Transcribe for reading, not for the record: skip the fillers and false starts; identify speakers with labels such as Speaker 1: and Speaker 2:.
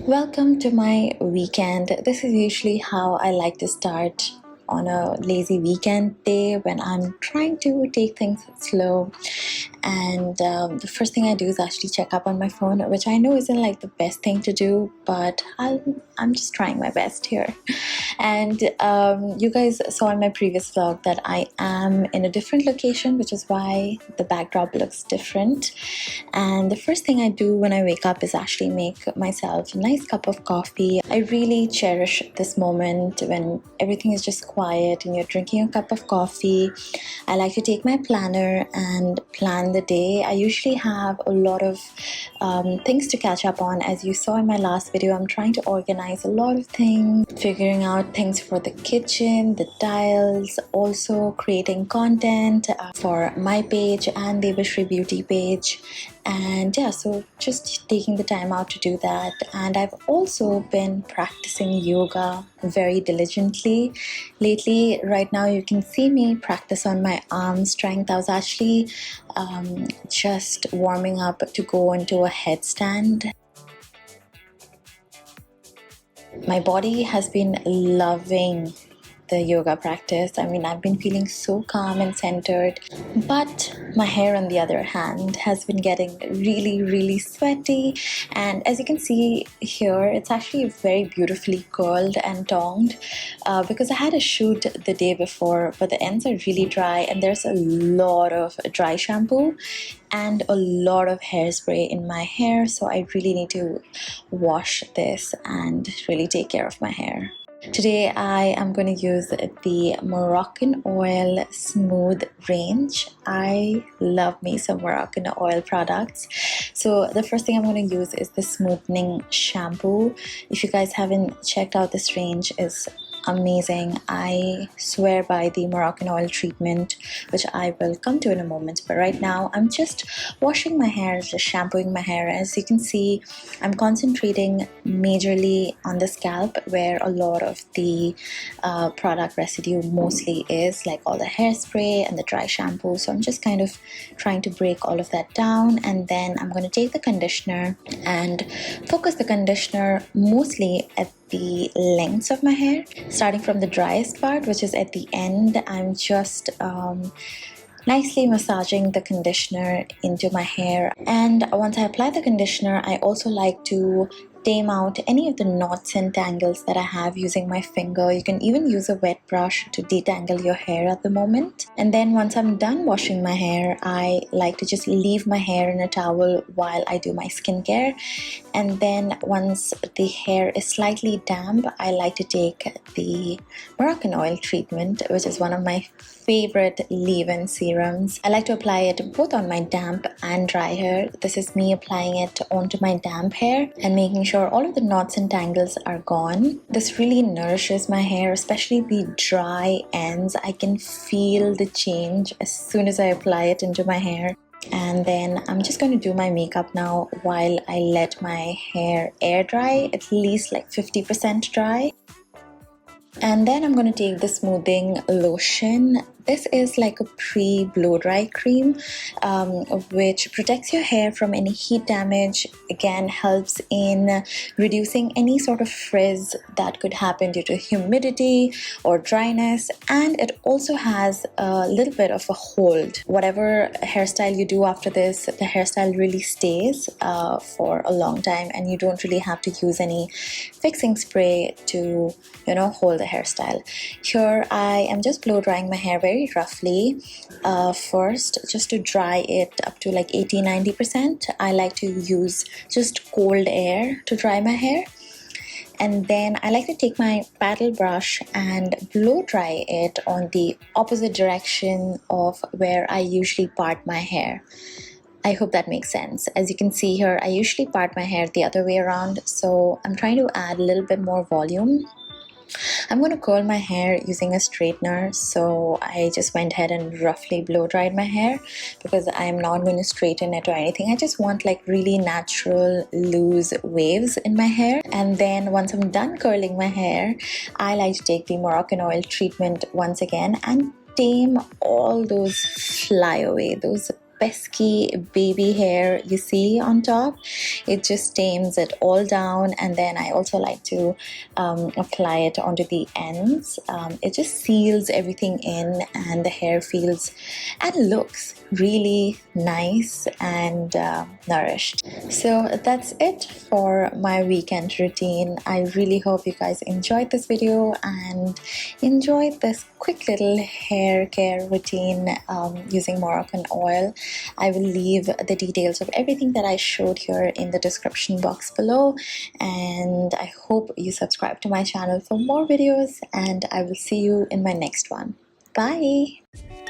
Speaker 1: Welcome to my weekend. This is usually how I like to start on a lazy weekend day when I'm trying to take things slow. And the first thing I do is actually check up on my phone, which I know isn't like the best thing to do, but I'm just trying my best here. And you guys saw in my previous vlog that I am in a different location, which is why the backdrop looks different. And the first thing I do when I wake up is actually make myself a nice cup of coffee. I really cherish this moment when everything is just quiet and you're drinking a cup of coffee. I like to take my planner and plan the day. I usually have a lot of things to catch up on. As you saw in my last video, I'm trying to organize a lot of things, figuring out things for the kitchen, the tiles, also creating content for my page and Debasree Beauty page. And yeah, so just taking the time out to do that. And I've also been practicing yoga very diligently lately. Right now you can see me practice on my arm strength. I was actually just warming up to go into a headstand. My body has been loving the yoga practice. I mean, I've been feeling so calm and centered, but my hair on the other hand has been getting really sweaty, and as you can see here, it's actually very beautifully curled and tongued because I had a shoot the day before, but the ends are really dry and there's a lot of dry shampoo and a lot of hairspray in my hair, so I really need to wash this and really take care of my hair. Today I am going to use the Moroccan Oil Smooth range. I love me some Moroccan oil products. So the first thing I'm going to use is the smoothing shampoo. If you guys haven't checked out this range, it's amazing. I swear by the Moroccan Oil Treatment, which I will come to in a moment, but right now I'm just washing my hair, just shampooing my hair. As you can see, I'm concentrating majorly on the scalp where a lot of the product residue mostly is, like all the hairspray and the dry shampoo. So I'm just kind of trying to break all of that down, and then I'm going to take the conditioner and focus the conditioner mostly at the lengths of my hair, starting from the driest part, which is at the end. I'm just nicely massaging the conditioner into my hair, and once I apply the conditioner, I also like to tame out any of the knots and tangles that I have using my finger. You can even use a wet brush to detangle your hair at the moment. And then once I'm done washing my hair, I like to just leave my hair in a towel while I do my skincare. And then once the hair is slightly damp, I like to take the Moroccan Oil Treatment, which is one of my favorite leave-in serums. I like to apply it both on my damp and dry hair. This is me applying it onto my damp hair and making sure all of the knots and tangles are gone. This really nourishes my hair, especially the dry ends. I can feel the change as soon as I apply it into my hair. And then I'm just going to do my makeup now while I let my hair air dry, at least like 50% dry. And then I'm going to take the smoothing lotion. This is like a pre-blow dry cream which protects your hair from any heat damage. Again, helps in reducing any sort of frizz that could happen due to humidity or dryness, and it also has a little bit of a hold. Whatever hairstyle you do after this, the hairstyle really stays for a long time, and you don't really have to use any fixing spray to, hold the hairstyle. Here I am just blow drying my hair very roughly first, just to dry it up to like 80-90%. I like to use just cold air to dry my hair, and then I like to take my paddle brush and blow dry it on the opposite direction of where I usually part my hair. I hope that makes sense. As you can see here, I usually part my hair the other way around, so I'm trying to add a little bit more volume. I'm going to curl my hair using a straightener, so I just went ahead and roughly blow dried my hair because I am not going to straighten it or anything. I just want like really natural loose waves in my hair. And then once I'm done curling my hair, I like to take the Moroccan Oil Treatment once again and tame all those flyaway, those pesky baby hair you see on top. It just tames it all down, and then I also like to apply it onto the ends. It just seals everything in, and the hair feels and looks really nice and nourished. So that's it for my weekend routine. I really hope you guys enjoyed this video and enjoyed this quick little hair care routine using Moroccan oil. I will leave the details of everything that I showed here in the description box below, and I hope you subscribe to my channel for more videos, and I will see you in my next one. Bye!